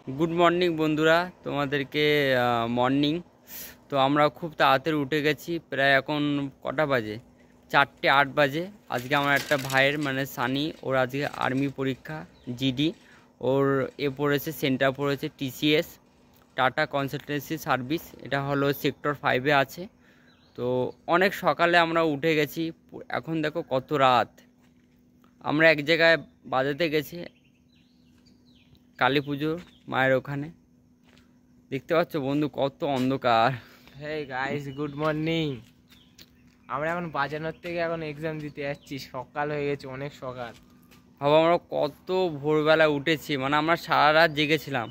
Good morning बंधुरा तुम्हादेरके morning. तो आमरा खूब ताड़ाताड़ी उठे गेছি प्राय এখন কটা বাজে 4টে 8 বাজে। আজকে আমার একটা ভাইয়ের মানে সানি ওর আজকে আর্মি পরীক্ষা জিডি ওর পড়েছে সেন্টার পড়েছে টিসিএস টাটা কনসালটেন্সি সার্ভিস, এটা হলো সেক্টর 5-এ আছে। তো অনেক সকালে আমরা উঠে গেছি, এখন দেখো কত রাত। আমরা এক জায়গায় বাজাতে গেছি কালী পুজো মায়ের ওখানে, দেখতে পাচ্ছ বন্ধু কত অন্ধকার। Hey guys good morning. আমরা এখন বাজানোর থেকে এখন এক্সাম দিতে যাচ্ছি, সকাল হয়ে গেছে, অনেক সকাল। ভাবো আমরা কত ভোরবেলা উঠেছি, মানে আমরা সারা রাত জেগেছিলাম।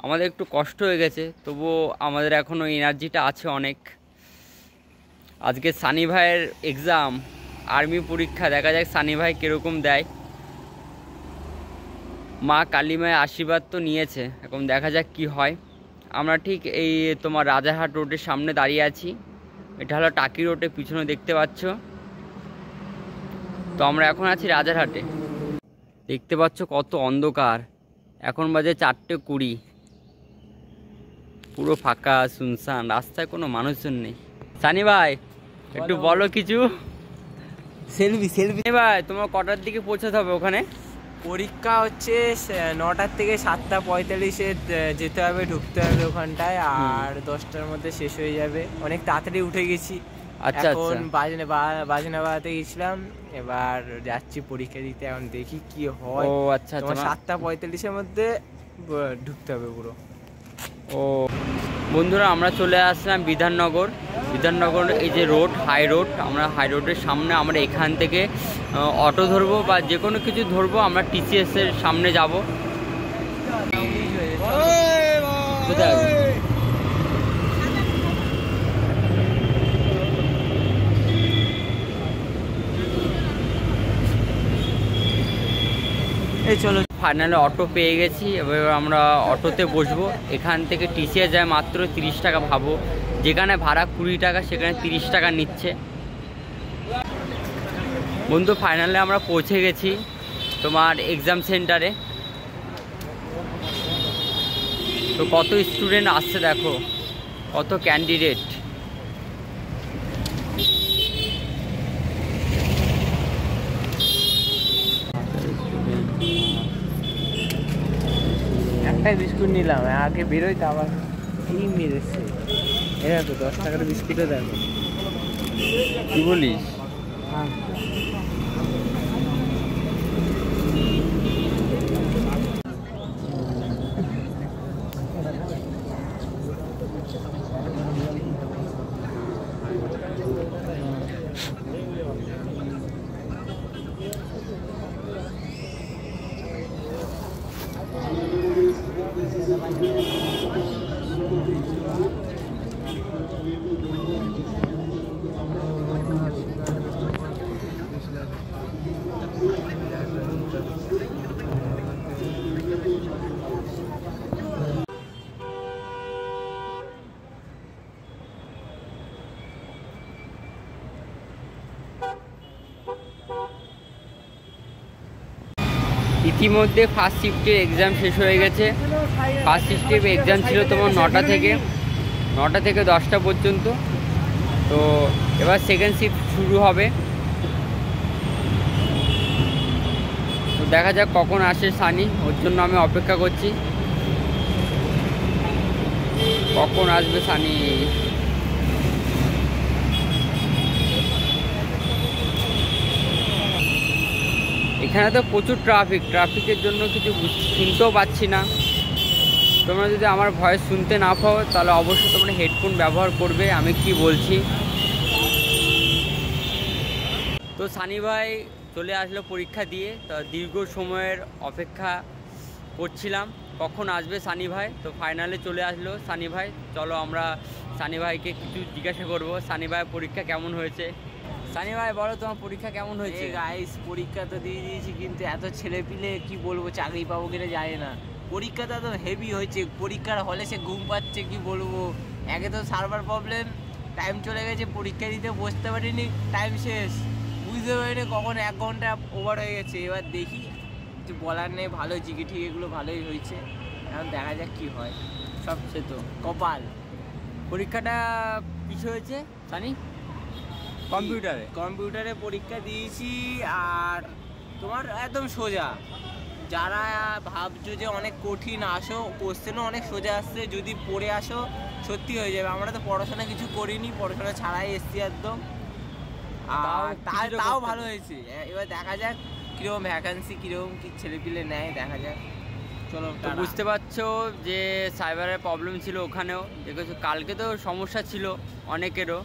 আমাদের একটু কষ্ট হয়ে গেছে, তবুও আমাদের এখনও এনার্জিটা আছে অনেক। আজকে সানি ভাইয়ের এক্সাম আর্মি পরীক্ষা, দেখা যাক সানি ভাই কীরকম দেয়। মা কালী মায়ের আশীর্বাদ তো নিয়েছে, এখন দেখা যাক কি হয়। আমরা ঠিক এই তোমার রাজারহাট রোডের সামনে দাঁড়িয়ে আছি, এটা হলো টাকি রোডের পিছনে দেখতে পাচ্ছ। তো আমরা এখন আছি রাজারহাটে, দেখতে পাচ্ছ কত অন্ধকার। এখন বাজে 4:20, পুরো ফাঁকা শুনশান, রাস্তায় কোনো মানুষজন নেই। সানি ভাই একটু বলো কিছু। সেলফি ভাই তোমার কটার দিকে পৌঁছাতে হবে ওখানে? পরীক্ষা হচ্ছে 9টার থেকে 7:45-এ যেতে হবে, ঢুকতে হবে ওখানটায়, আর 10টার মধ্যে শেষ হয়ে যাবে। অনেক তাড়াতাড়ি উঠে গেছি। আচ্ছা, এখন বাজনা বাজাতে গেছিলাম, এবার যাচ্ছি পরীক্ষা দিতে। এখন দেখি কি হয়। ও আচ্ছা, 7:45-এর মধ্যে ঢুকতে হবে পুরো। ও বন্ধুরা আমরা চলে আসলাম বিধাননগর। বিধাননগর এই যে রোড, হাই রোড, আমরা হাই রোডের সামনে। আমরা এখান থেকে অটো ধরবো বা যে কোনো কিছু ধরবো, আমরা টিসিএসের সামনে যাব। কোথায় এই চলো, ফাইনালি অটো পেয়ে গেছি। এবার আমরা অটোতে বসবো। এখান থেকে টিসিএস যায় মাত্র 30 টাকা। ভাবো যেখানে ভাড়া 20 টাকা, সেখানে 30 টাকা নিচ্ছে। বন্ধু ফাইনালি আমরা পৌঁছে গেছি তোমার এক্সাম সেন্টারে। তো কত স্টুডেন্ট আসছে দেখো, কত ক্যান্ডিডেট। একটাই বিস্কুট নিলাম, আগে বেরোই তো আবার কি মেরেছে। এরা তো 10 টাকার বিস্কুটও দেখো। কি বলিস? ইতিমধ্যে ফার্স্ট শিফটের এক্সাম শেষ হয়ে গেছে। ফার্স্ট শিফটের এক্সাম ছিল তোমার 9টা থেকে 10টা পর্যন্ত। তো এবার সেকেন্ড শিফট শুরু হবে। তো দেখা যাক কখন আসে সানি, ওর জন্য আমি অপেক্ষা করছি কখন আসবে সানি। এখানে তো প্রচুর ট্রাফিকের জন্য কিছু শুনতেও পাচ্ছি না। তোমরা যদি আমার ভয়েস শুনতে না পাও তাহলে অবশ্যই তোমরা হেডফোন ব্যবহার করবে আমি কি বলছি। তো সানি ভাই চলে আসলো পরীক্ষা দিয়ে। তো দীর্ঘ সময়ের অপেক্ষা করছিলাম কখন আসবে সানি ভাই। তো ফাইনালে চলে আসলো সানি ভাই। চলো আমরা সানি ভাইকে কিছু জিজ্ঞাসা করব। সানি ভাই পরীক্ষা কেমন হয়েছে? সানি ভাই বলো তোমার পরীক্ষা কেমন হয়েছে? গাইস পরীক্ষা তো দিয়ে দিয়েছি, কিন্তু এত ছেলেপিলে কি বলবো, চাকরি পাবো কিনা জানি না। পরীক্ষাটা তো হেভি হয়েছে। পরীক্ষার হলে সে ঘুম পাচ্ছে, কি বলবো। একে তো সার্ভার প্রবলেম, টাইম চলে গেছে, পরীক্ষা দিতে বসতে পারিনি, টাইম শেষ, বুঝতে পারিনি কখন 1 ঘন্টা ওভার হয়ে গেছে। এবার দেখি, কিছু বলার নেই, ভালো জিকে ঠিক এগুলো ভালোই হয়েছে। এখন দেখা যাক কি হয়, সব সে তো কপাল। পরীক্ষাটা কিছু হয়েছে জানি কম্পিউটারে কম্পিউটারে পরীক্ষা দিয়েছি, আর তোমার একদম সোজা। যারা ভাবছো যে অনেক কঠিন, আসো কোশ্চেনও অনেক সোজা আসছে, যদি পড়ে আসো সত্যি হয়ে যাবে। আমরা তো পড়াশোনা কিছু করিনি, পড়াশোনা ছাড়াই এসছি একদম, আর তাও ভালো হয়েছে। এবার দেখা যাক কীরকম ভ্যাকান্সি, কীরকম কি ছেলেপিলে নেয়, দেখা যাক। চলো, তো বুঝতে পারছো যে সাইবারের প্রবলেম ছিল ওখানেও, দেখেছো কালকে তো সমস্যা ছিল অনেকেরও,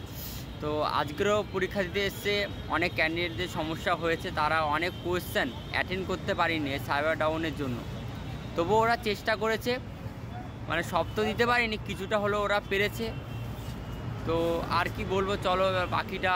তো আজকেরও পরীক্ষা দিতে এসছে অনেক ক্যান্ডিডেটদের সমস্যা হয়েছে, তারা অনেক কোয়েশ্চেন অ্যাটেন্ড করতে পারেনি সাইবার ডাউনের জন্য। তবুও ওরা চেষ্টা করেছে, মানে সব তো দিতে পারেনি, কিছুটা হলেও ওরা পেরেছে। তো আর কি বলবো, চলো এবার বাকিটা